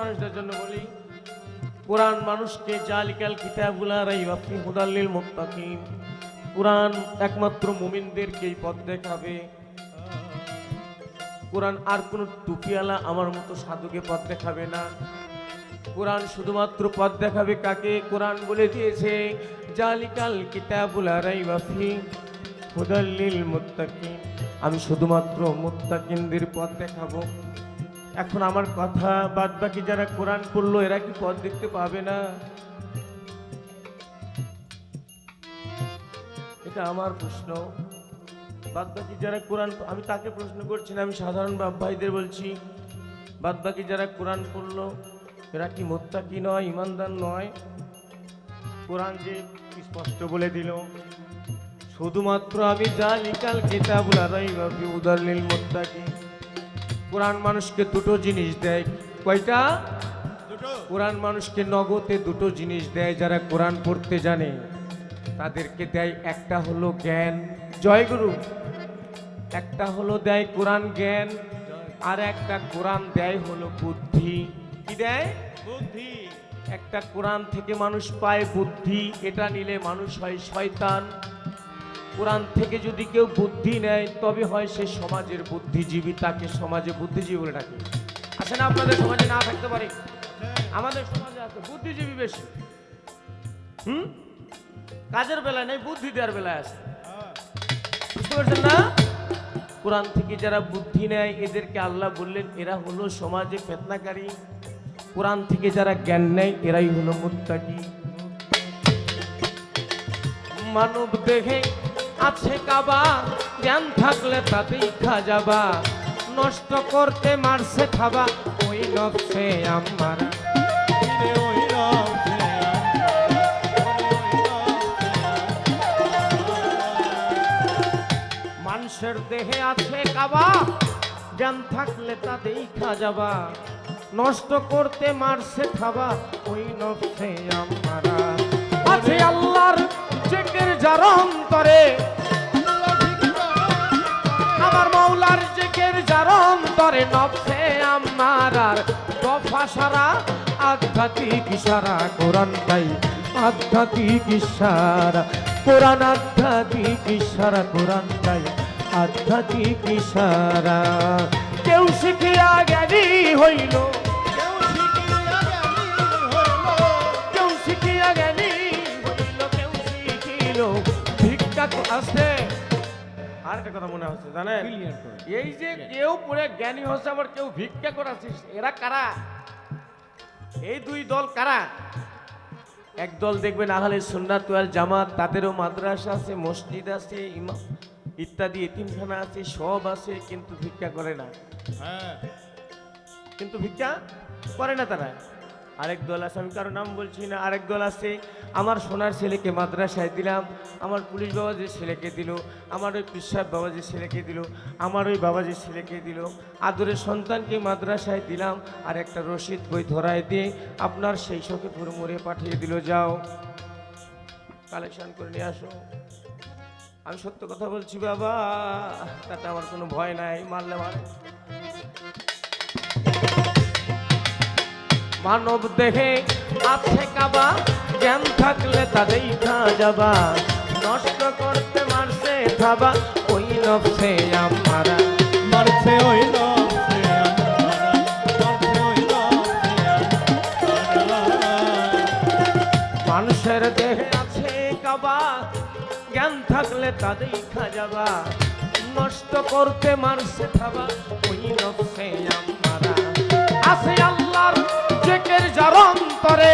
মানুষদের জন্য বলি, কোরআন মানুষকে জালিকাল কিতাবুল লা রাইবা ফিহি হুদাল লিল মুত্তাকিন, কোরআন একমাত্র মুমিনদেরকেই পথ দেখাবে। কোরআন আর কোন টুপিওয়ালা আমার মতো সাধুকে পথ দেখাবে না। কোরআন শুধুমাত্র পথ দেখাবে কাকে? কোরআন বলে দিয়েছে জালিকাল কিতাবুল লা রাইবা ফিহি হুদাল লিল মুত্তাকিন, আমি শুধুমাত্র মুত্তাকিনদের পথ দেখাবো। এখন আমার কথা, বাদ বাকি যারা কোরআন পড়লো এরা কি পথ দেখতে পাবে না? এটা আমার প্রশ্ন। বাদ বাকি যারা কোরআন, আমি তাকে প্রশ্ন করছি না, আমি সাধারণ বাপ ভাইদের বলছি, বাদ বাকি যারা কোরআন পড়লো এরা কি মুত্তাকি নয়, ইমানদার নয়? কোরআন যে স্পষ্ট বলে দিল শুধুমাত্র আমি জালিকাল কিতাবুল লা রাইবা ফিহি হুদাল লিল মুত্তাকিন। কোরআন মানুষকে দুটো জিনিস দেয়। কয়টা? দুটো। কোরআন মানুষকে নগদে দুটো জিনিস দেয়। যারা কোরআন পড়তে জানে তাদেরকে দেয়, একটা হলো জ্ঞান, জয় গুরু, একটা হলো দেয় কোরআন জ্ঞান, আর একটা কোরআন দেয় হলো বুদ্ধি। কি দেয়? বুদ্ধি। একটা কোরআন থেকে মানুষ পায় বুদ্ধি, এটা নিলে মানুষ হয় শয়তান। কোরআন থেকে যদি কেউ বুদ্ধি নেয় তবে হয় সে সমাজের বুদ্ধিজীবী, তাকে সমাজে বুদ্ধিজীবী বলে ডাকে। আছে না? আপনাদের সমাজে না থাকতে পারে, আমাদের সমাজে আছে বুদ্ধিজীবী বেশি। কাজের বেলায় নেই, বুদ্ধি দেওয়ার বেলায় আছে। বুঝতে পারছেন না? কোরআন থেকে যারা বুদ্ধি নেয় এদেরকে আল্লাহ বললেন এরা হলো সমাজে ফিতনাকারী। কোরআন থেকে যারা জ্ঞান নেয় এরাই হলো মুত্তাকি। মানব দেহে আছে কাবা, জ্ঞান থাকলে তাতেই খাজাবা, নষ্ট করতে মারছে খাবা ওই নফসে আম্মারা। মানুষের দেহে আছে কাবা, জ্ঞান থাকলে তাতেই খাজাবা, নষ্ট করতে মারছে খাবা ওই নফসে আম্মারা। আছে আল্লাহর জিকির যার অন্তরে, আমার মাওলার জিকির যার অন্তরে, নফসে আম্মারার দফা সারা আধ্যাত্মিক ইশারা। কোরআন তাই আধ্যাত্মিক ইশারা, কোরআন আধ্যাত্মিক ইশারা, কোরআন তাই আধ্যাত্মিক ইশারা। কেউ শিখিয়া জ্ঞানী হইল, কেউ শিখিয়া জ্ঞানী হইল, কেউ শিখিল ভিক্ষা আছে। আর একটা কথা মনে হচ্ছে জানেন, এই যে কেউ পড়ে জ্ঞানী হচ্ছে আবার কেউ ভিক্ষা করাচ্ছিস, এরা কারা? এই দুই দল কারা? এক দল দেখবেন আহলে সুন্নাত ওয়াল জামাত, তাদেরও মাদ্রাসা আছে, মসজিদ আছে, ইমাম ইত্যাদি এতিমখানা আছে, সব আছে, কিন্তু ভিক্ষা করে না। কিন্তু ভিক্ষা করে না তারা। আরেক দল আছে, আমি কারো নাম বলছি না, আরেক দল আছে, আমার সোনার ছেলেকে মাদ্রাসায় দিলাম, আমার পুলিশ বাবাজির ছেলেকে দিল, আমার ওই পিসাব বাবাজির ছেলেকে দিল, আমার ওই বাবাজির ছেলেকে দিল, আদরের সন্তানকে মাদ্রাসায় দিলাম, আর একটা রসিদ বই ধরায় দিয়ে আপনার সেই শোকে মুড়ে পাঠিয়ে দিল, যাও কালেকশন করে নিয়ে আসো। আমি সত্য কথা বলছি বাবা, তাতে আমার কোনো ভয় নাই, মারলে মারে। মানব দেহে আছে কাবা, জ্ঞান থাকলে তাদের খাজাবা, নষ্ট করতে মারছে খাবা ওই নফসে আম্মারা, মারছে ওই নফসে আম্মারা, মারছে ওই নফসে আম্মারা। মানুষের দেহে আছে কাবা, জ্ঞান থাকলে তাদের খাজাবা, নষ্ট করতে মারছে খাবা ওই নফসে আম্মারা। আছে আল্লাহর জিকির যার অন্তরে,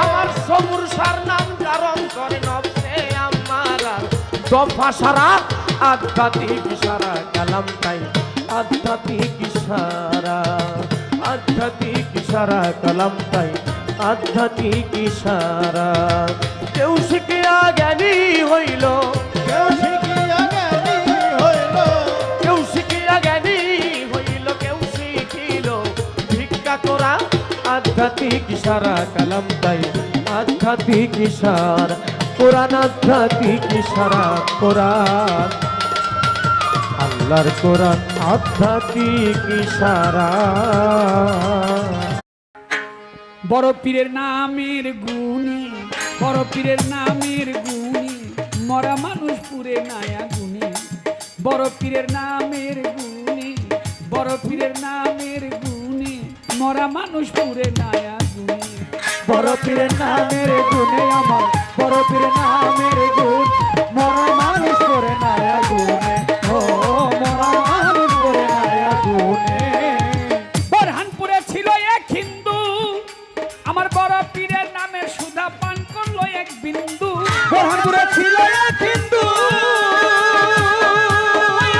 আমার সবুর সার নাম যার অন্তরে, নফসে আম্মারার দফা সারা আধ্যাত্মিক ইশারা। কালাম তাই আধ্যাত্মিক ইশারা, আধ্যাত্মিক ইশারা, কালাম তাই আধ্যাত্মিক ইশারা। কেউ শিখিয়া জ্ঞানী হইল, কেউ শিখিয়া জ্ঞানী হইল, কেউ শিখিয়া জ্ঞানী হইল, কেউ শিখিল ভিক্ষা করা আধ্যাত্মিক ইশারা। কালাম তাই আধ্যাত্মিক ইশারা, কোরআন আধ্যাত্মিক ইশারা, কোরআন। আল্লাহ আল্লাহর কোরআন আধ্যাত্মিক ইশারা। বড় পীরের নামের গুণী, বড় পীরের নামের গুণী, মরা মানুষ পুরে নায়া গুণী। বড় পীরের নামের গুণী, বড় পীরের নামের গুণী, মরা মানুষ পুরে নায়া গুণী। বড় পীরের নামের গুণে আমার, বড় পীরের নামের গুণ, মরা মানুষ করে নায়া গুণে, ও মরা মানুষ করে নায়া গুণে। বরহানপুরে ছিল এক হিন্দু, আমার বড় পীরের নামের সুধা পান করলো এক বিন্দু। বরহানপুরে ছিল এক হিন্দু,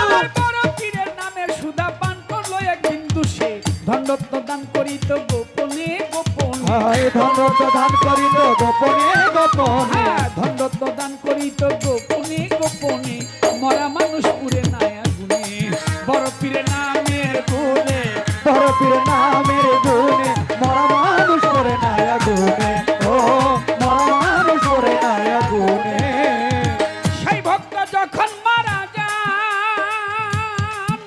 আমার বড় পীরের নামের সুধা পান করলো এক বিন্দু। সে ধনরত্ন দান করিত গোপনে গোপনে, হায় ধনরত্ন দান করিত গোপনে গোপনে। ধনরত্ন দান করিত গোপনে গোপনে, মরা মানুষ পুরে নায়া গুণে। বড় পীরের নামের গুণে, বড় পীরের নামের গুণে, মরা মানুষ করে নায়া গুণে, ও মরা মানুষ করে নায়া গুণে। সেই ভক্ত যখন মারা যান,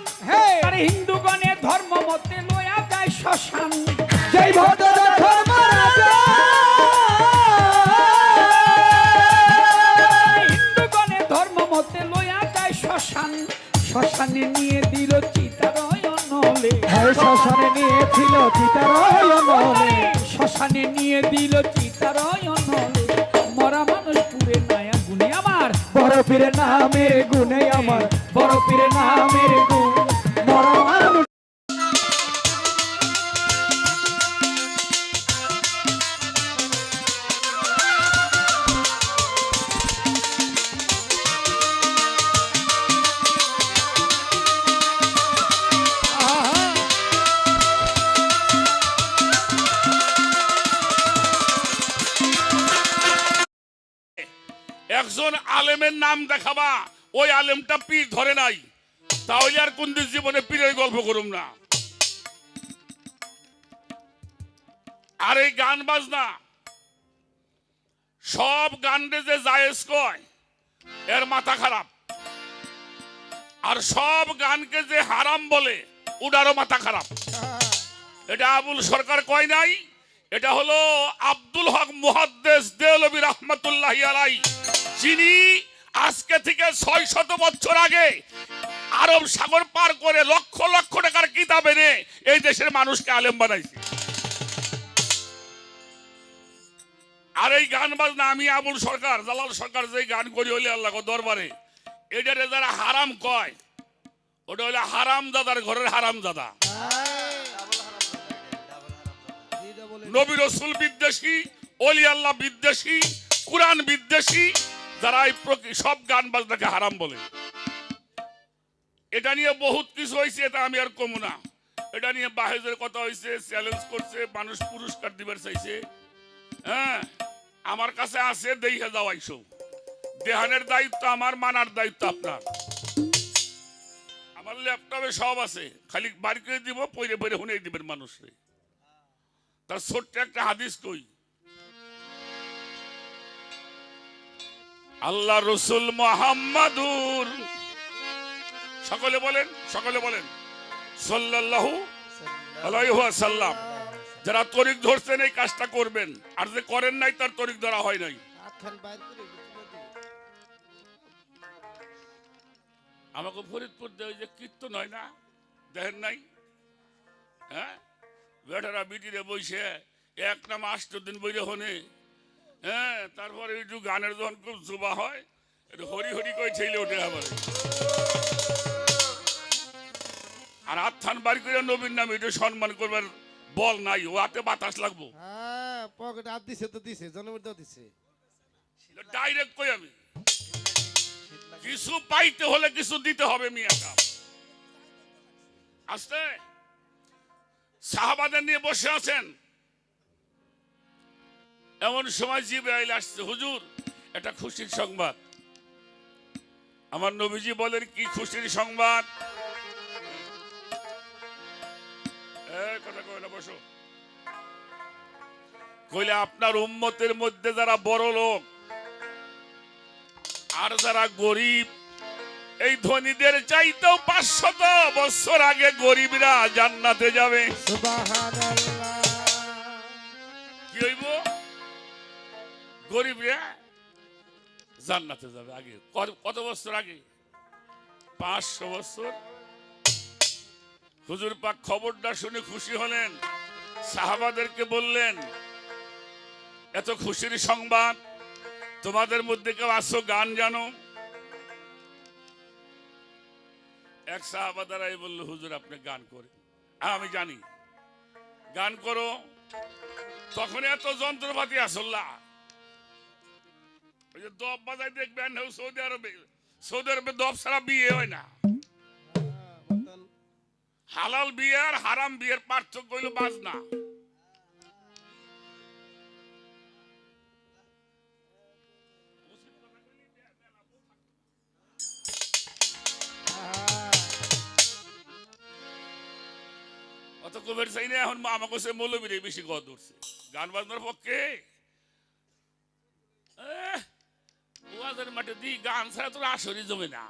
তার হিন্দুগণে ধর্ম মতে লয়া যায় শ্মশান। সেই ভক্ত যখন মারা যায়, হিন্দুগণে ধর্ম মতে লয়া যায় শ্মশান। শ্মশানে নিয়ে দিল চিতারয়নলে, হায় শ্মশানে নিয়েছিল চিতারয়নলে। শ্মশানে নিয়ে দিল চিতারয়নলে, মরা মানুষ পুরে নায়া গুণে। আমার বড় পীরের নামের গুণে আমার, বড় পীরের নামের গুণ, মরা মানুষ। একজন আলেমের নাম দেখাবা, ওই আলেমটা পীর ধরে নাই, তাহলে আর কোন দিন জীবনে পীরের গল্প করুম না। আর এই গান বাজনা সব গানরে যে জায়েজ কয়, এর মাথা খারাপ। আর সব গানকে যে হারাম বলে, ওটারও মাথা খারাপ। এটা আবুল সরকার কয় নাই, এটা হলো আব্দুল হক মুহাদ্দিস দেওলভী রাহমাতুল্লাহি আলাইহি, যিনি আজকে থেকে ৬০০ বছর আগে আরব সাগর পার করে লক্ষ লক্ষ টাকার কিতাব এনে এই দেশের মানুষকে আলেম বানাইছে। আর এই গান বাজনা আমি আবুল সরকার, জালাল সরকার যে গান করি হইলে আল্লাহ দরবারে, এটারে যারা হারাম কয়, ওটা হইলে হারাম দাদার ঘরের হারাম দাদা। নবী রাসূল বিদ্বেষী, ওলি আল্লাহ বিদ্বেষী, কুরআন বিদ্বেষী, যারা এই সব গান বাজনাকে হারাম বলে। এটা নিয়ে বহুত কিছু হয়েছে, এটা আমি আর কমু না। এটা নিয়ে বাহেজের কথা হয়েছে, চ্যালেঞ্জ করছে, মানুষ পুরস্কার দিবার চাইছে। হ্যাঁ, আমার কাছে আছে, দেখে যাও আইসো। দেহানের দায়িত্ব আমার, মানার দায়িত্ব আপনার। আমার ল্যাপটপে সব আছে, খালি বাড়ি করে দিব, পইরে পইরে শুনে দিবেন মানুষরে। তার ছোট্ট একটা হাদিস কই, আল্লাহ রসুল মুহাম্মাদুর, সকলে বলেন, সকলে বলেন সাল্লাল্লাহু আলাইহি ওয়াসাল্লাম। যারা তরিক ধরছেন এই কাজটা করবেন, আর যে করেন নাই তার তরিক ধরা হয় নাই। আমাকে ফরিদপুর দেয় যে কীর্তন হয় না, দেখেন নাই? হ্যাঁ, বেটারা বিটিরে বইসে এক নাম ৮ দিন বইরে হনে। হ্যাঁ, তারপরে একটু গানের যখন খুব জুবা হয়, একটু হরি হরি করে ছেলে ওঠে আবার। আর আত্থান বাড়ি করে নবীর নামে একটু সম্মান করবার বল নাই, ও হাতে বাতাস লাগবো। হ্যাঁ, পকেটে হাত দিছে তো দিছে, জন্মের তো দিছে। ডাইরেক্ট কই আমি, কিছু পাইতে হলে কিছু দিতে হবে মিয়াটা। আস্তে সাহাবাদের নিয়ে বসে আছেন, এমন সময় জিবরাইল আসছে, হুজুর এটা খুশির সংবাদ। আমার নবীজি বলেন, কি খুশির সংবাদ? কথা কই না, বসো। কইলে আপনার উম্মতের মধ্যে যারা বড় লোক আর যারা গরিব, এই ধনীদের চাইতেও 500 বছর আগে গরিবরা জান্নাতে যাবে। সুবহানাল্লাহ। কি হইব? গরিবরা জান্নাতে যাবে আগে। কত বছর আগে? 500 বছর। হুজুর পাক খবরটা শুনে খুশি হলেন, সাহাবাদেরকে বললেন, এত খুশির সংবাদ, তোমাদের মধ্যে কেউ আসো গান জানো? এক সাহাবা দাঁড়াই বলল, হুজুর আপনি গান করে। আমি জানি। গান করো। তখন এত যন্ত্রপাতি আসল্লা, ওই যে দব বাজাই দেখবেন সৌদি আরবে দব ছাড়া বিয়ে হয় না। হালাল বিয়ে আর হারাম বিয়ের পার্থক্য হইল বাজনা। অত কবের চাই না, এখন আমাকে সে মৌলবীরে বেশি গদ উঠছে গান বাজনার পক্ষে। ওয়াজের মাঠে দি গান ছাড়া তোর আসরই জমে না।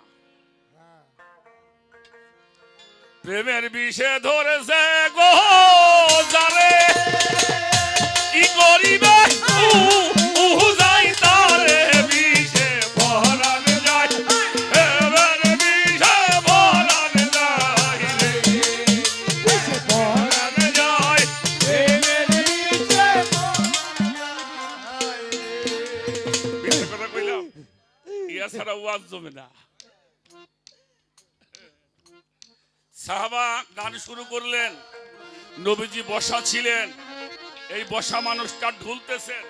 প্রেমের বিষে ধরেছে গো যারে, কি করিবে যাই তারে বিষে পরাণ যায়, প্রেমের বিষে পরাণ যায় রে, বিষে পরাণ যায়, প্রেমের বিষে মিথ্যে কথা কইলাম? ইয়া ছাড়া ওয়াজ জমে না। সাহাবা গান শুরু করলেন। নবীজি বসা ছিলেন, এই বসা মানুষটা ঢুলতেছেন।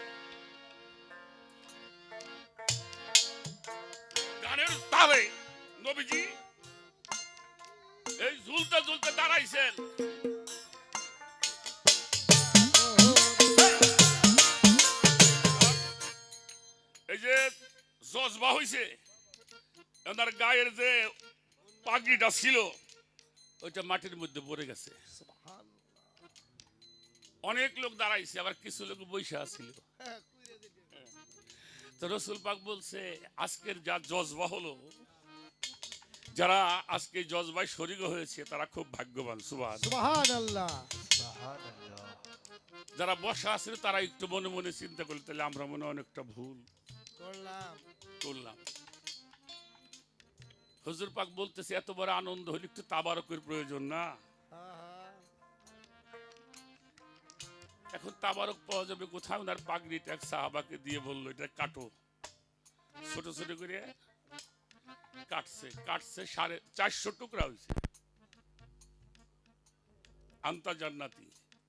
গানের তালে নবীজি এই ঝুলতে ঝুলতে দাঁড়াইছেন। এই যে জজবা হইছে, ওনার গায়ের যে পাগড়িটা ছিল ওইটা মাটির মধ্যে পড়ে গেছে। অনেক লোক দাঁড়াইছে, আবার কিছু লোক বৈশা ছিল। তো রসুল পাক বলছে, আজকের যা জজবা হলো, যারা আজকে জজবায় শরীক হয়েছে তারা খুব ভাগ্যবান। সুবহানাল্লাহ। যারা বসা আছে তারা একটু মনে মনে চিন্তা করলে, তাহলে আমরা মনে অনেকটা ভুল করলাম। হুজুর পাক বলতেছে, এত বড় আনন্দ হলে একটু তাবারকের প্রয়োজন না? এখন তাবারক পাওয়া যাবে কোথায়? ওনার পাগড়িটা এক সাহাবাকে দিয়ে বললো, এটা কাটো। ছোট ছোট করে কাটছে, 450 টুকরা হয়েছে। আন্তা জান্নাতি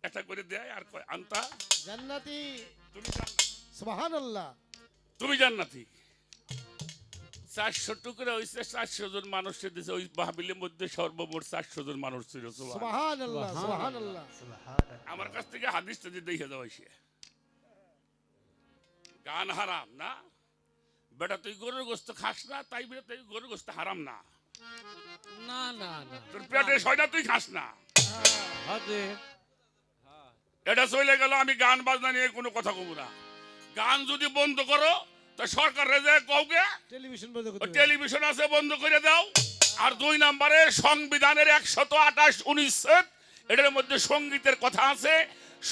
এটা করে দেয়, আর কয় আন্তা জান্নাতি। তুমি জান্নাতি, সুবহানাল্লাহ। তুমি জান্নাতি। 400 টুকরা হয়েছে, 400 জন মানুষের দিছে। ওই মাহফিলের মধ্যে সর্বমোট 400 জন মানুষ ছিল। সুবহানাল্লাহ, সুবহানাল্লাহ। আমার কাছ থেকে হাদিসটা যে দেখে যাওয়া হয়েছে, গান হারাম না বেটা, তুই গরুর গোস্ত খাস না, তাই বেটা তুই গরুর গোস্ত হারাম না। না না না, তোর পেটে সয়না তুই খাস না। হাজে এটা চলে গেল। আমি গান বাজনা নিয়ে কোনো কথা কব না। গান যদি বন্ধ করো তা সরকার রেজে কওকে টেলিভিশন বন্ধ করতে হবে। টেলিভিশন আছে বন্ধ করে দাও। আর 2 নম্বরে সংবিধানের 128 অনুচ্ছেদ, এটার মধ্যে সঙ্গীতের কথা আছে।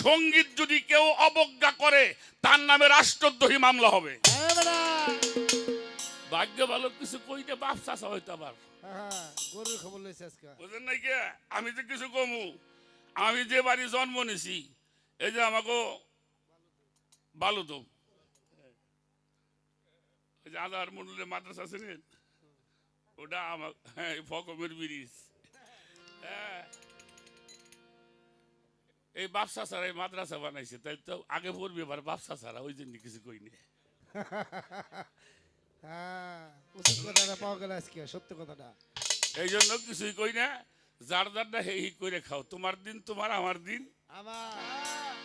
সঙ্গীত যদি কেউ অবজ্ঞা করে তার নামে রাষ্ট্রদ্রোহী মামলা হবে। ভাগ্য ভালো কিছু কইতে বাপ চাচা হইতো আবার। গরুর খবর লইছে আজকে। বুঝেন নাই কে? আমি যে কিছু কমু, আমি যে বাড়ি জন্ম নিছি, এই যে আমাকে বালুদম, এই যে আধার মন্ডলের মাদ্রাসা ছিলেন, ওটা আমার ফকমের ব্রিজ। হ্যাঁ, এই বাপসা ছাড়া এই মাদ্রাসা বানাইছে, তাই তো আগে পড়বি এবার বাপসা ছাড়া, ওই জন্য কিছু কইনি। উচিত কথাটা পাওয়া গেল আজকে, সত্য কথাটা। এই জন্য কিছুই কই না। যার যারটা হে হি করে খাও, তোমার দিন তোমার, আমার দিন আমার।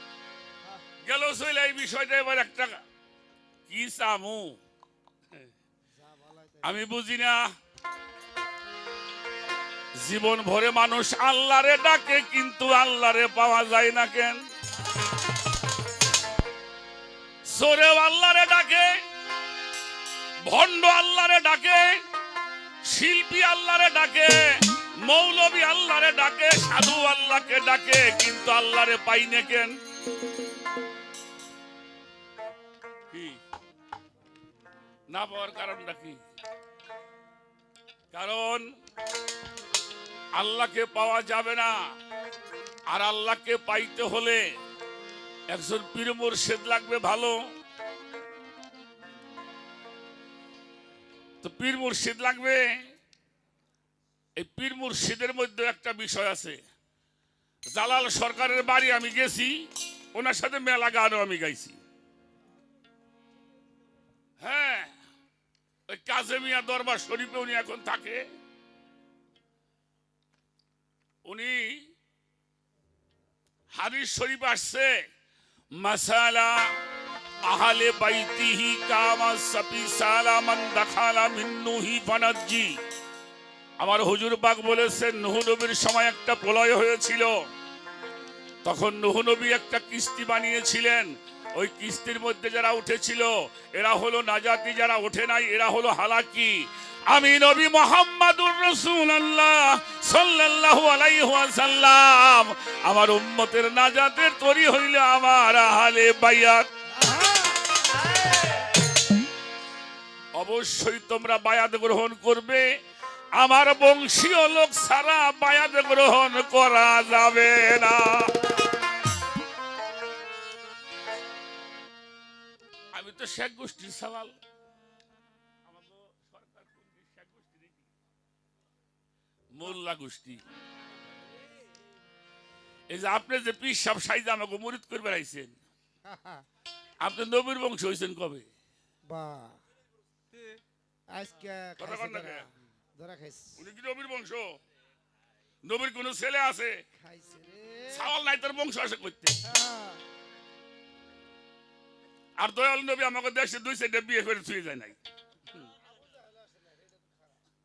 গেল চলে। এই বিষয়টা এবার একটা কি চামু আমি বুঝি না। জীবন ভরে মানুষ আল্লাহরে ডাকে, কিন্তু আল্লাহরে পাওয়া যায় না কেন? সোরেও আল্লাহরে ডাকে, ভণ্ড আল্লাহরে ডাকে, শিল্পী আল্লাহরে ডাকে, মৌলবী আল্লাহরে ডাকে, সাধু আল্লাহকে ডাকে, কিন্তু আল্লাহরে পাই না কেন? কি না পাওয়ার কারণটা কি? কারণ আল্লাহকে পাওয়া যাবে না। আর আল্লাহকে পাইতে হলে একজন পীর মুর্শিদ লাগবে ভালো। তো পীর মুর্শিদ লাগবে। এই পীর মুর্শিদের মধ্যে একটা বিষয় আছে। জালাল সরকারের বাড়ি আমি গেছি, ওনার সাথে মেলা গানও আমি গাইছি। হ্যাঁ, ওই কাজেমিয়া দরবার শরীফে উনি এখন থাকে। উনি হাদিস শরীফ আসছে, মাসালা আহলে বাইতিহি কামা সাফি সালামান দাখালা মিন নূহি ফানাজ্জি। আমার হুজুর পাক বলেছেন, নূহ নবীর সময় একটা প্রলয় হয়েছিল। তখন নূহ নবী একটা কিস্তি বানিয়েছিলেন। ওই কিস্তির মধ্যে যারা উঠেছিল এরা হলো নাজাতি, যারা ওঠে নাই এরা হলো হালাকি। আমি নবী মুহাম্মাদুর রাসূলুল্লাহ সাল্লাল্লাহু আলাইহি ওয়াসাল্লাম, আমার উম্মতের নাজাতের তরি হইল আমার আহলে বায়াত। অবশ্যই তোমরা বায়াত গ্রহণ করবে। আমার বংশীয় লোক ছাড়া বায়াত গ্রহণ করা যাবে না। আমি তো শেখ গোষ্ঠীর সওয়াল। মোল্লা গোষ্ঠী। এই যে আপনি যে পীর সাহেব সাইজা আমাকে মুরিদ করে বেড়াইছেন, আপনি নবীর বংশ হয়েছেন কবে? বাহ, আজকে কথা কন না কে? ধরা খাইছে। উনি কি নবীর বংশ? নবীর কোন ছেলে আছে? খাইছে রে। সাওয়াল নাই, তার বংশ আসে করতে। হ্যাঁ, আর দয়াল নবী আমাকে দেশে 2-4টা বিয়ে করে ছুঁয়ে যায় নাই।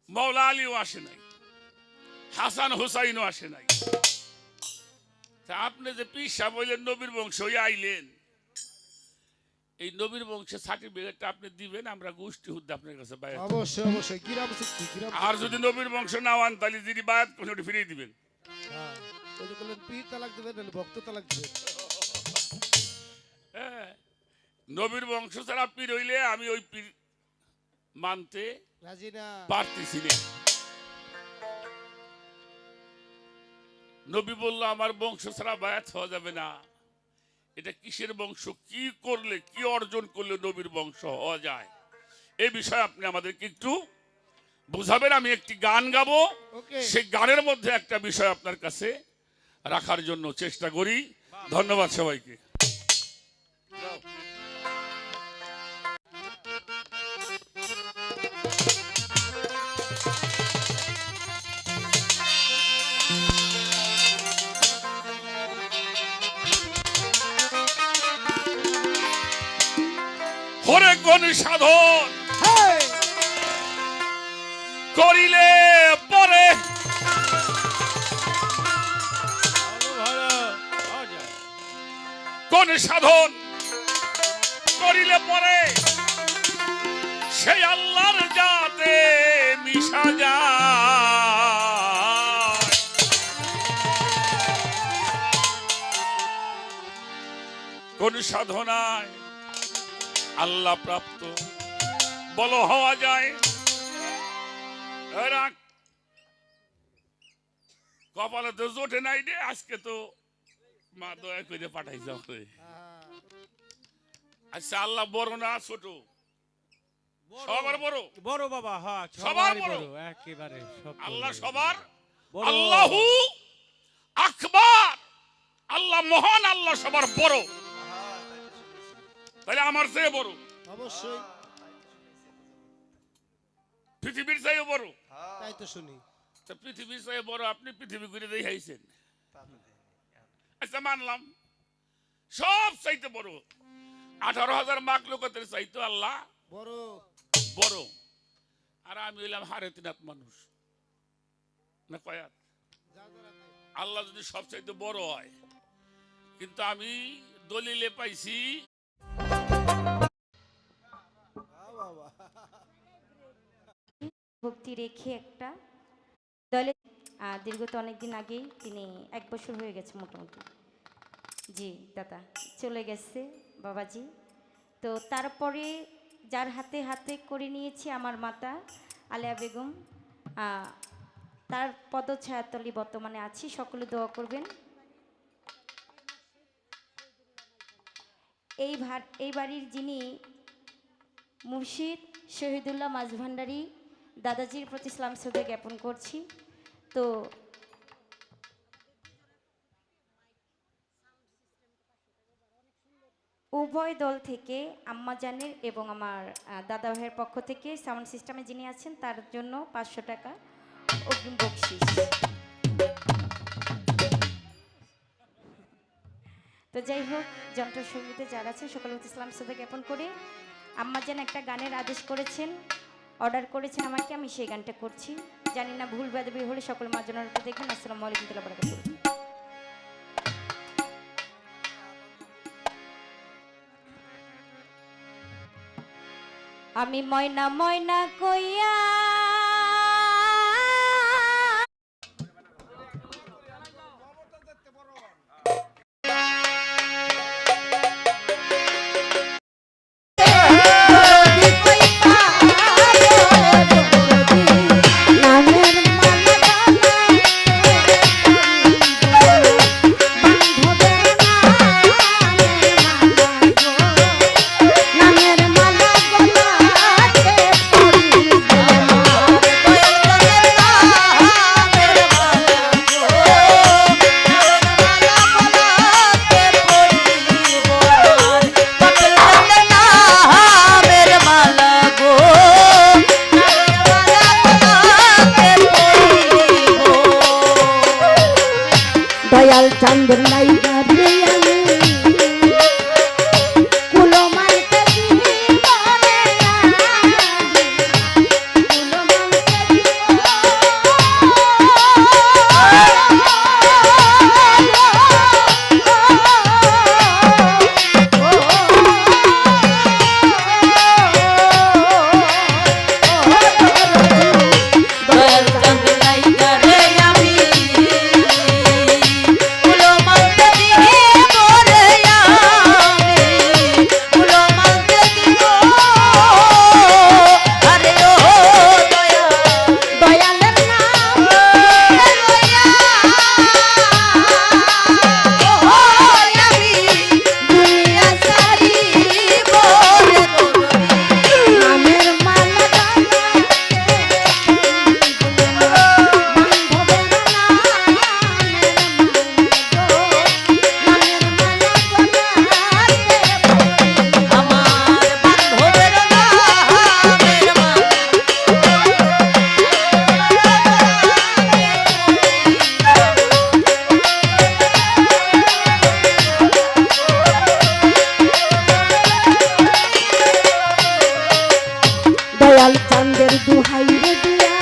মৌলা আলীও আসে নাই, হাসান হুসাইনও আসে নাই। তা আপনি যে পীর সাহেব হইলেন, নবীর বংশ হয়ে আইলেন, এই নবীর বংশের সার্টিফিকেটটা আপনি দিবেন, আমরা গোষ্ঠী হুদ্দে আপনার কাছে বায়াত। অবশ্যই অবশ্যই। কিরাম চুক্তি, কিরাম আর যদি নবীর বংশ না হন তাহলে যিনি বায়াত করেন ওটা ফিরিয়ে দিবেন। হ্যাঁ, ওই যে বললেন পীর তালাক দিবেন, নাহলে ভক্ত তালাক দিবেন। হ্যাঁ, নবীর বংশ ছাড়া পীর হইলে আমি ওই পীর মানতে রাজি না। পারতেছি না। নবী বলল আমার বংশ ছাড়া বায়াত হওয়া যাবে না। এটা কিসের বংশ, কি করলে, কি অর্জন করলে নবীর বংশ হওয়া যায়, এই বিষয়ে আপনি আমাদেরকে একটু বুঝাবেন। আমি একটি গান গাবো, ওকে। সেই গানের মধ্যে একটা বিষয় আপনার কাছে রাখার জন্য চেষ্টা করি। ধন্যবাদ সবাইকে। হরে কোন সাধন হেই! করিলে পরে কোন সাধন করিলে পরে সেই আল্লাহর জাতে মিশা যায়। কোন সাধনায় আল্লাহ প্রাপ্ত বল হওয়া যায়। কপালে তো জোটে নাই রে, আজকে তো মা দয়া করে পাঠাই যাবে। আচ্ছা, আল্লাহ বড় না ছোট? সবার বড়। বড় বাবা, হ্যাঁ সবার বড়। একেবারে আল্লাহ সবার বড়। আল্লাহু আকবার, আল্লাহ মহান, আল্লাহ সবার বড়। তাহলে আমার চেয়ে বড়, অবশ্যই, পৃথিবীর চেয়েও বড়। তাই তো শুনি। তা পৃথিবীর চেয়ে বড়, আপনি পৃথিবী ঘুরে দেখাইছেন। আচ্ছা, মানলাম সব চাইতে বড়। 18,000 মাখলুকাতের চাইতে আল্লাহ বড়। বড়। আর আমি হইলাম হারেতিনাথ মানুষ না কয়াত। আল্লাহ যদি সব চাইতে বড় হয়, কিন্তু আমি দলিলে পাইছি ভক্তি রেখে একটা দলে দীর্ঘত অনেক দিন আগেই তিনি 1 বছর হয়ে গেছে মোটামুটি। জি দাদা চলে গেছে বাবাজি। তো তারপরে যার হাতে হাতে করে নিয়েছি আমার মাতা আলেয়া বেগম, তার পদছায়াতলে বর্তমানে আছি। সকলে দোয়া করবেন। এই বাড়ির যিনি মুর্শিদ শহীদুল্লাহ মাঝভান্ডারী দাদাজির প্রতি ইসলাম শ্রদ্ধা জ্ঞাপন করছি। তো উভয় দল থেকে আম্মাজানের এবং আমার দাদা ভাইয়ের পক্ষ থেকে সাউন্ড সিস্টেমে যিনি আছেন তার জন্য 500 টাকা অগ্রিম বকশিশ। তো যাই হোক, যন্ত্রসঙ্গীতে যারা আছেন সকলে ইসলাম শ্রদ্ধা জ্ঞাপন করে আম্মাজান একটা গানের আদেশ করেছেন, অর্ডার করেছেন আমাকে, আমি সেই গানটা করছি। জানি না ভুল বেদবি হলে সকল মাঝজনের উপর দেখবেন। আসসালামু আলাইকুম ওয়া বারাকাতুহু। আমি ময়না ময়না কইয়া দয়াল চাঁদের লাইগা রে আমি কুলো মানতে জীবনে কুলো মানতে দয়াল চাঁদের লাইগা রে আমি দয়াল চাঁদের দুহাই রে দিয়া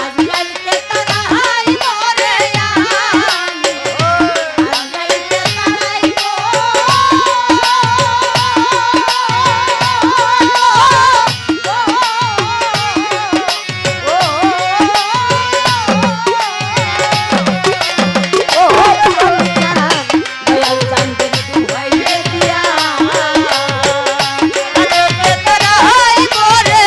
আজকালকে তারাই মরে আজকালকে তারাই দয়াল চাঁদের দুহাই রে দিয়া আজকালকে তারাই মরে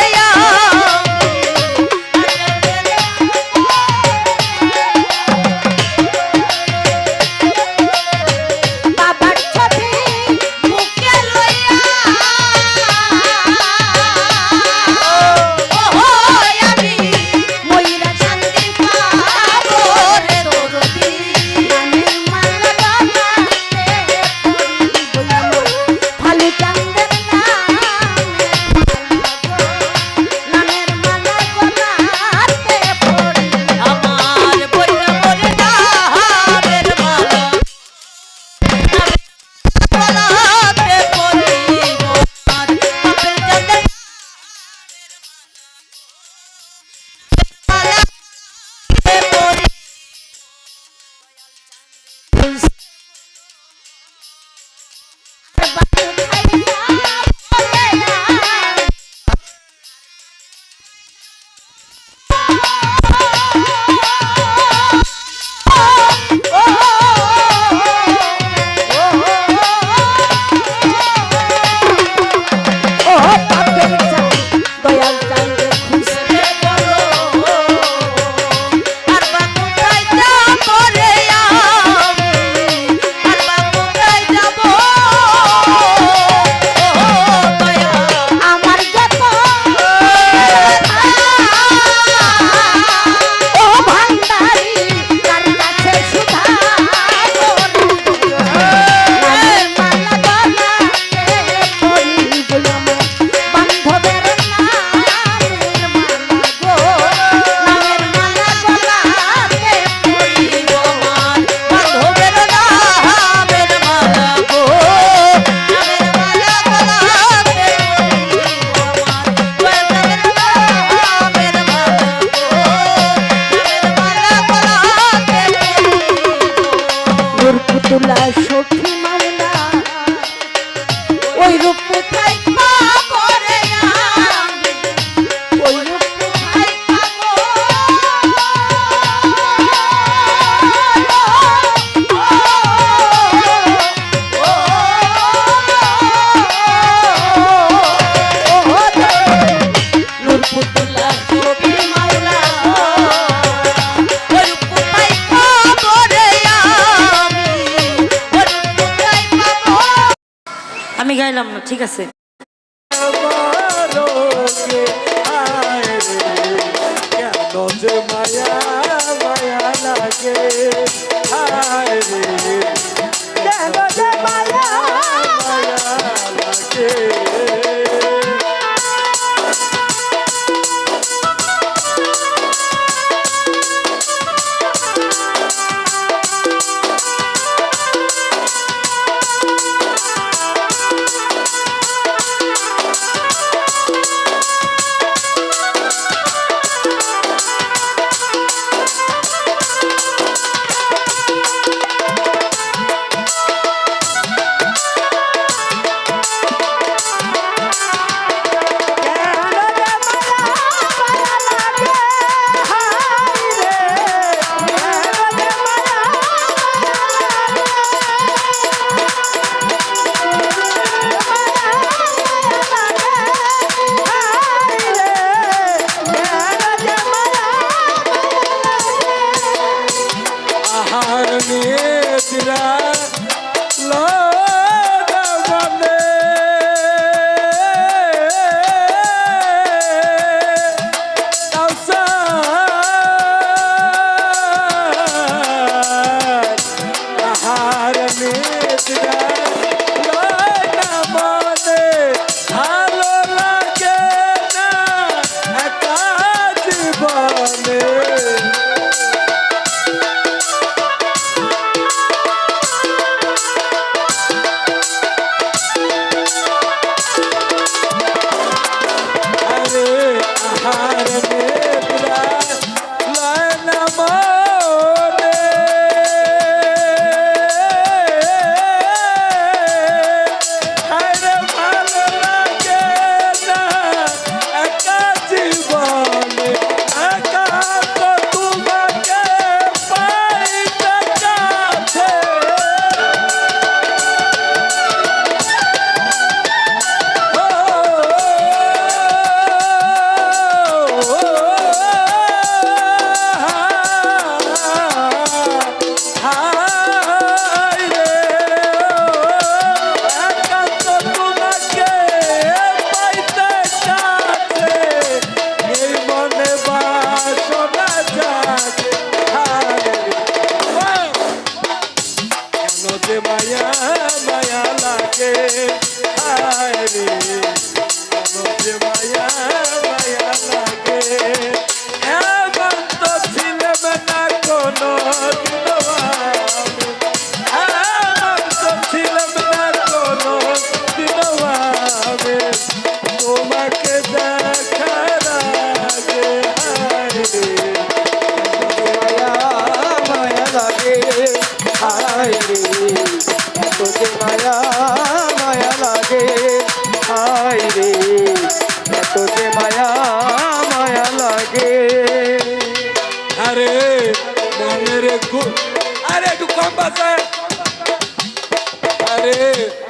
ঠিক আছে। আমারকে আয় রে, কেন যে মায়া মায়া লাগে, আয় রে, কেন যে মায়া মায়া লাগে।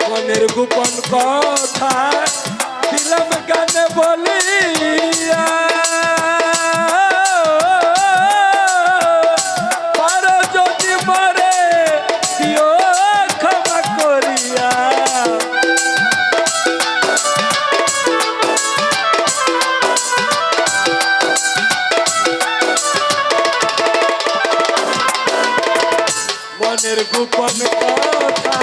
মনের গোপন কথা দিলাম গানে বলিয়া, পারো যদি মরে দিও ক্ষমা করিয়া। মনের গোপন কথা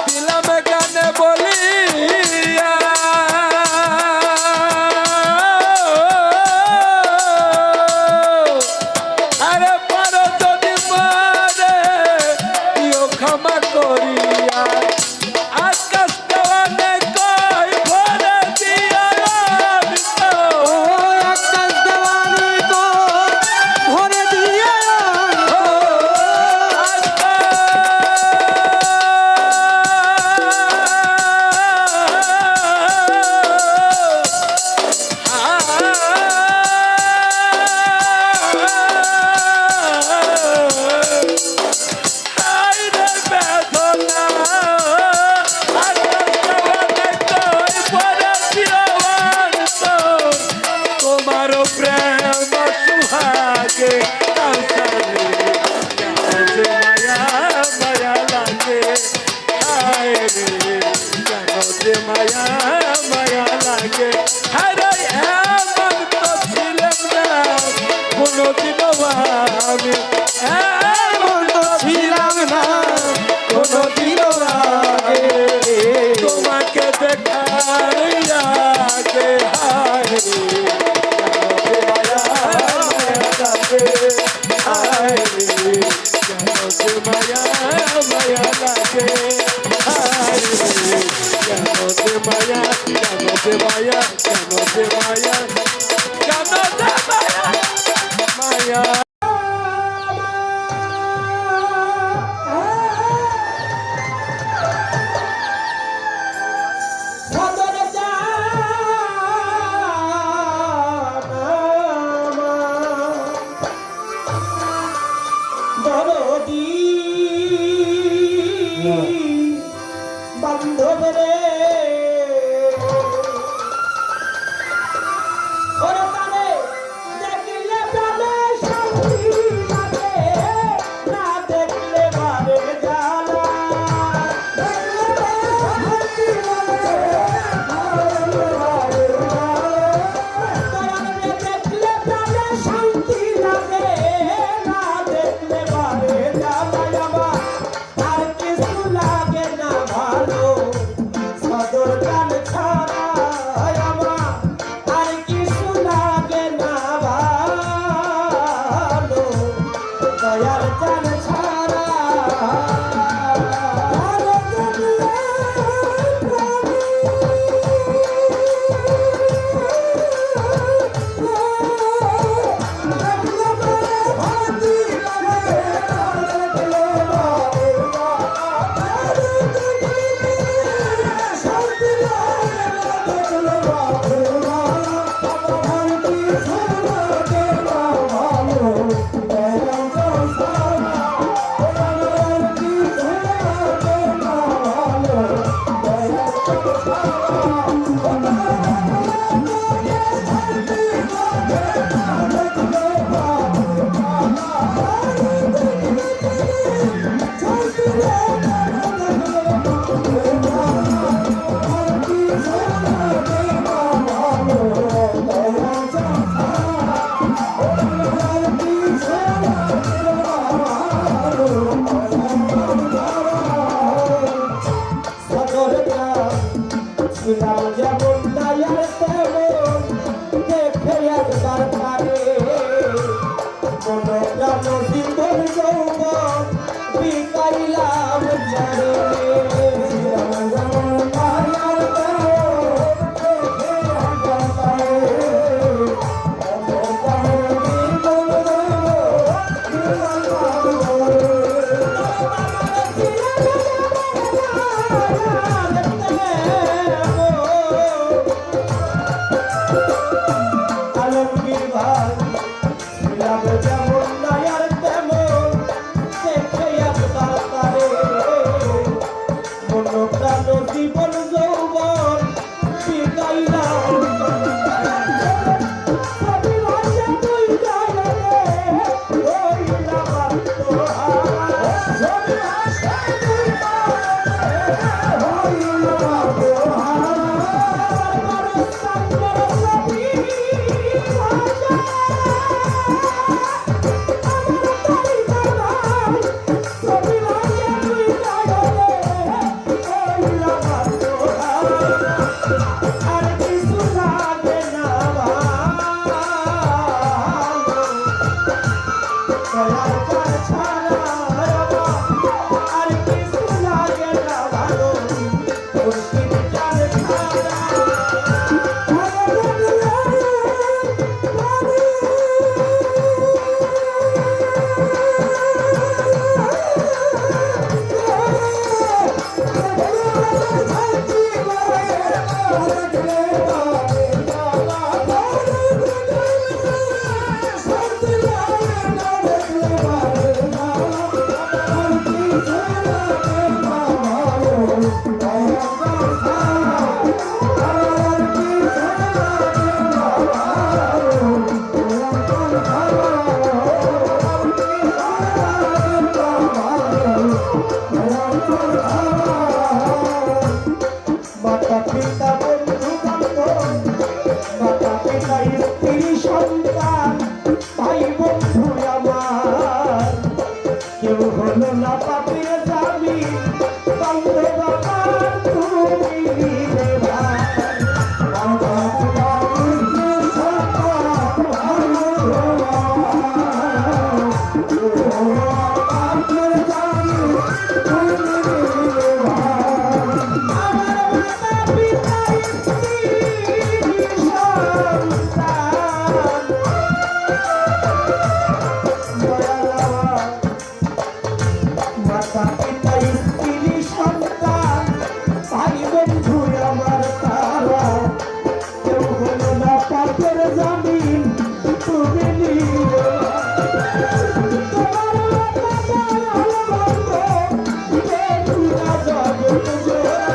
দিলাম গানে বলিয়া, আরে পারো যদি মারে দিও ক্ষমা করিয়া। আকাশ দেওয়ানে কই ভরে দিয়া আকাশ দেওয়ানি তো ভরে দিয়ে আরে এমন তো ছিলাম না কোনোদিনও আমি, এমন তো ছিলাম না কোনোদিনও আগে, তোমাকে দেখার আগে হায় রে, কেন যে মায়া মায়া লাগে, হায় রে, কেন যে মায়া মায়া লাগে, হায় রে, কেন যে মায়া, কেন যে মায়া, কেন যে মায়া, কেন যে মায়া মায়া। দেখলে জগতের জমিন তুমি নিও তোমার জগৎ জোড়া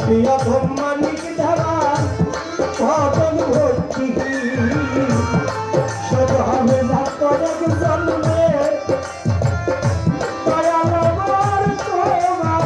পাপিয়া ধম্মানিক ধারা ভজন ভক্তি সব হবে না করে জন্মে দয়াল আমার তোমার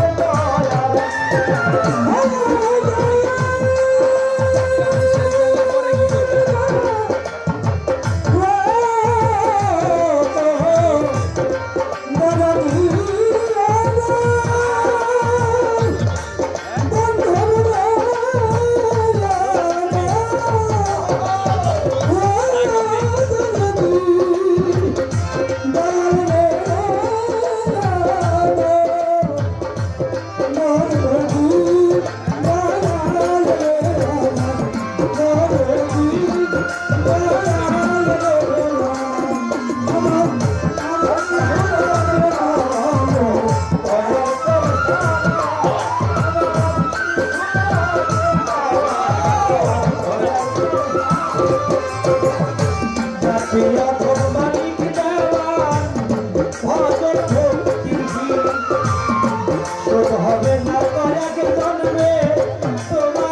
পাপিয়া ধম্মানিক ধারা ভজন ভক্তি সব হবে না করে জন্মে তোমার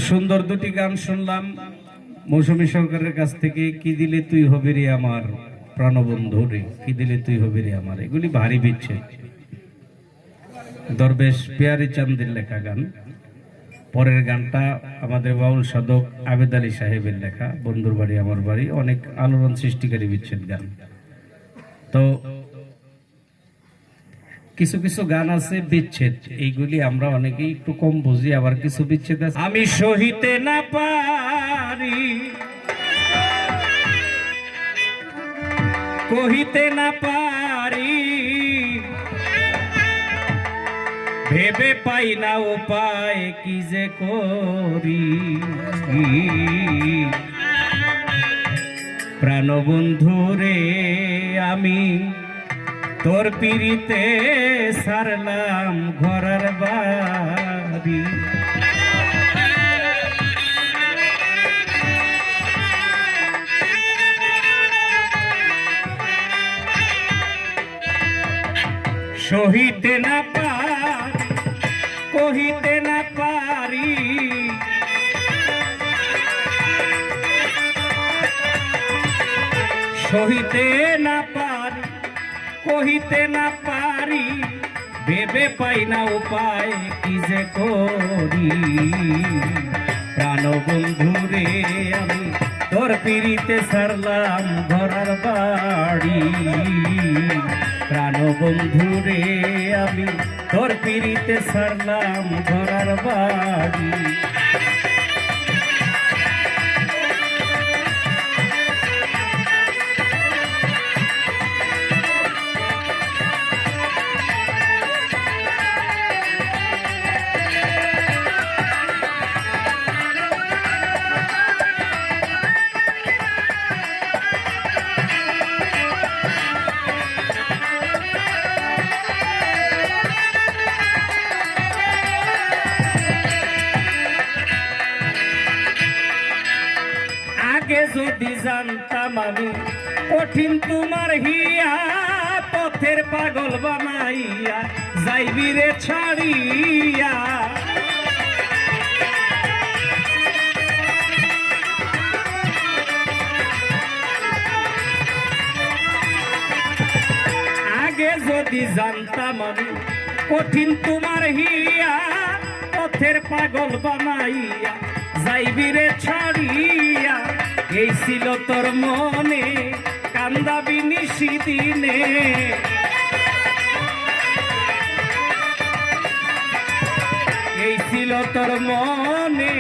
সুন্দর দুটি গান শুনলাম মৌসুমী সরকারের কাছ থেকে। কি দিলে তুই হবি রে আমার প্রাণবন্ধু রে, কি দিলে তুই হবি রে আমার, এগুলি ভারী বিচ্ছেদ। দরবেশ পিয়ারি চান্দের লেখা গান। পরের গানটা আমাদের বাউল সাধক আবেদ আলী সাহেবের লেখা, বন্ধুর বাড়ি আমার বাড়ি, অনেক আলোড়ন সৃষ্টিকারী বিচ্ছেদ গান। তো কিছু কিছু গান আছে বিচ্ছেদ, এইগুলি আমরা অনেকেই একটু কম বুঝি, আবার কিছু বিচ্ছেদ আছে আমি সহিতে না পারি, কহিতে না পারি, ভেবে পাই না উপায় কি যে করি, প্রাণবন্ধু রে আমি তোর পিড়িতে সারলাম ঘরের বাড়ি। সহিতে না পারি, কহিতে না পারি, সহিতে না পারি, কহিতে না পারি, ভেবে পাই না উপায় কি যে করি, প্রাণবন্ধু রে আমি তোর পিড়িতে সারলাম ঘরের বাড়ি। প্রাণবন্ধু রে আমি তোর পিড়িতে সারলাম ঘরের বাড়ি। আগে যদি জানতাম আমি কঠিন তোমার হিয়া, পথের পাগল বানাইয়া যাইবি রে ছাড়িয়া। আগে যদি জানতাম আমি কঠিন তোমার হিয়া, পথের পাগল বানাইয়া যাইবি রে ছাড়িয়া। এই ছিল তোর মনে কান্দাবি নিশি দিনে, এই ছিল তোর মনে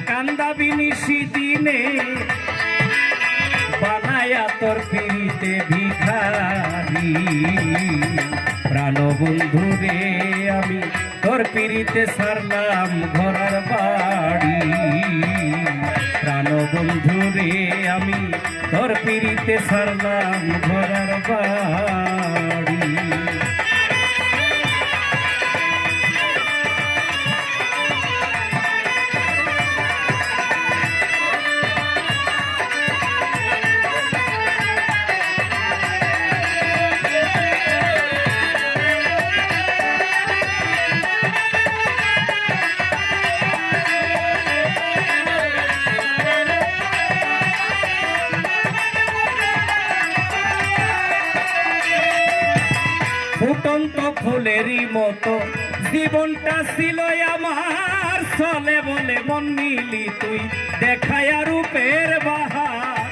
কান্দাবি নিশি দিনে, বানায়া তোর পিড়িতে ভিখারি। প্রাণবন্ধু রে আমি তোর পিড়িতে সারলাম ঘরের বাড়ি। প্রাণবন্ধু রে আমি তোর পিড়িতে সারলাম ঘরের বাড়ি। ফুটন্ত ফুলেরই মতো জীবনটা ছিল আমার, চলে বলে মন নিলি তুই দেখায়া রূপের বাহার।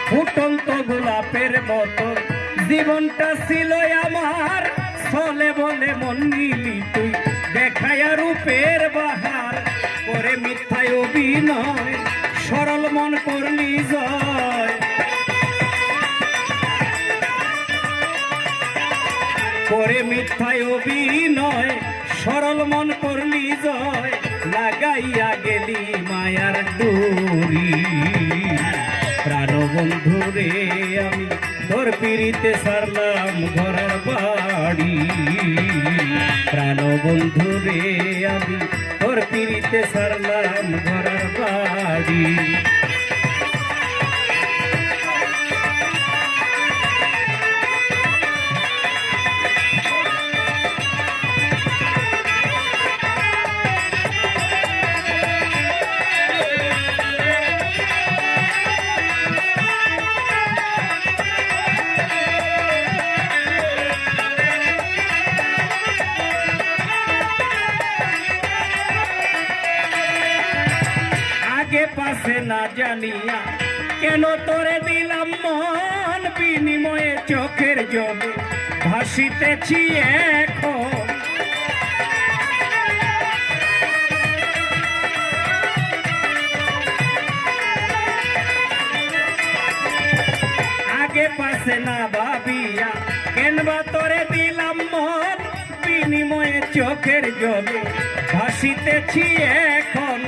ফুটন্ত গোলাপের মতো জীবনটা ছিল আমার, চলে বলে মন নিলি তুই দেখায়া রূপের বাহার। করে মিথ্যায় অভিনয় সরল মন করলি জয়, করে মিথ্যায় অভিনয় সরল মন করলি জয়, লাগাইয়া গেলি মায়ার ডোরি। প্রাণবন্ধু রে আমি তোর পিড়িতে সারলাম ঘরের বাড়ি। প্রাণবন্ধু রে আমি তোর পিড়িতে সারলাম ঘরের বাড়ি। আগে পাশে না জানিয়া কেন তোরে দিলাম মন, বিনিময়ে চোখের জলে ভাসিতেছি এখন। আগে পাশে না ভাবিয়া কেনবা তোরে দিলাম মন বিনিময়ে চোখের জলে ভাসিতেছি এখন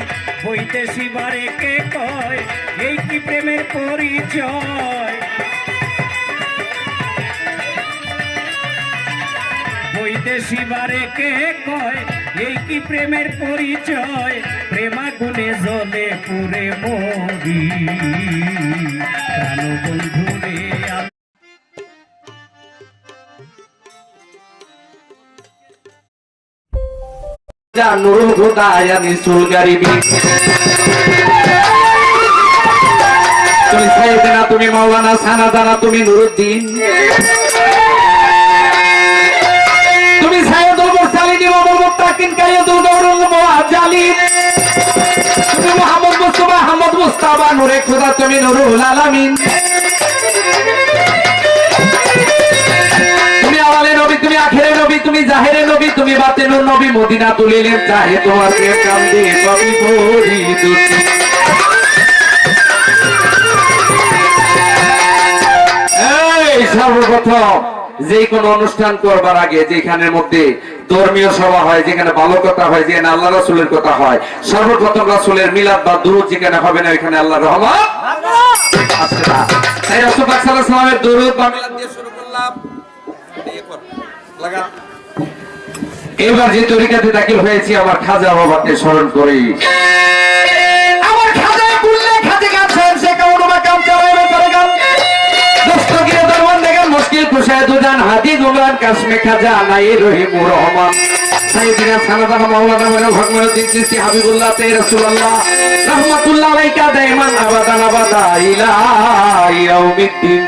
বইতেছি বারে কে কয় এই কি প্রেমের পরিচয় বইতেছি বারে কে কয় এই কি প্রেমের পরিচয় প্রেমাগুনে জ্বলে পুরে মরি প্রাণ বন্ধু রে নুরুল হুদা ইয়ানি সুলগারিবি তুমি সাইয়েদনা তুমি মাওলানা সানাদানা তুমি নুরুদ্দিন তুমি সাইয়েদুল মুরসালিন ওয়াল মুত্তাকিন কাইয়ুদুল গৌরুল মুআজ্জালিন তুমি মুহাম্মদ মুস্তাফা আহমদ মুস্তাফা নূরে খোদা তুমি নুরুল আলামিন তুমি আওয়ালে নবী তুমি আখিরে নবী তুমি জাহিরে নবী তুমি বাতিনুর নবী মদিনা তুলিলেন চাহে তোমার কে কান্দে কবি ফরিদ এই সর্বপ্রথম যে কোনো অনুষ্ঠান করবার আগে যেখানের মধ্যে ধর্মীয় সভা হয় যেখানে ভালো কথা হয় যেখানে আল্লাহ রাসূলের কথা হয় সর্বপ্রথম রাসূলের মিলাদ বা দুরূদ যেখানে হবে না ওখানে আল্লাহর রহমত আসবে না তাই রাসূল পাক সাল্লাল্লাহু আলাইহি ওয়াসাল্লামের দুরূদ বা মিলাদ দিয়ে শুরু করলাম লাগা এবার যে তরিকাতে দাখিল হয়েছি আমার খাজা বাবাকে স্মরণ করি আমার খাজা কুল্লে খাজা গাছেন সে কোন মাকাম চালাবে করে গান দস্তগিরে দরবার দেখেন মুশকিল কুশায় দুজান হাদি দুলান কাসমে খাজা নাই রহিমুর রহমান সাইয়েদিনা সানাদানা মাওলানা ওয়া ভগবতুদ্দিন চিশতি হাবিবুল্লাহ তে রাসূলুল্লাহ রাহমাতুল্লাহ আলাইকা দাইমান আবাদান আবাদা ইলা ইয়াউমিদ্দিন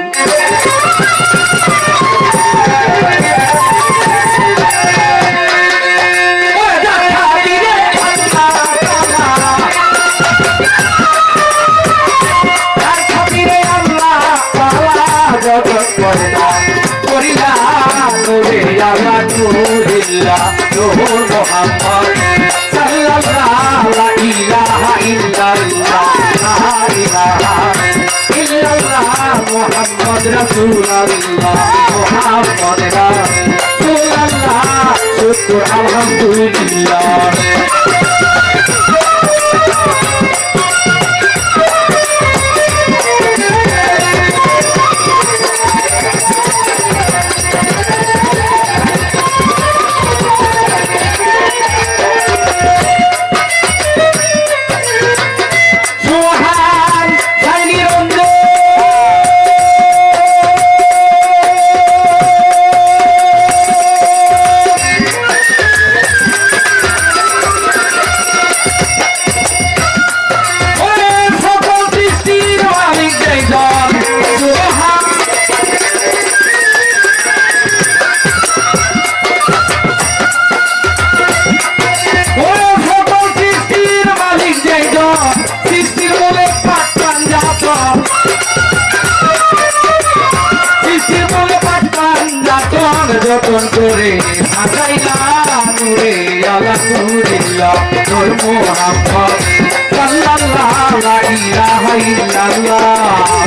মোহাম্মদ রাসূলুল্লাহ মোহাম্মদ রাসূলুল্লাহ শুকর আলহামদুলিল্লাহ যতন করে সাজাইলা নূরে আলা নূরিল্লাহ নূর মুহাম্মদ সাল্লাল্লাহু আলাইহি ওয়া সাল্লাম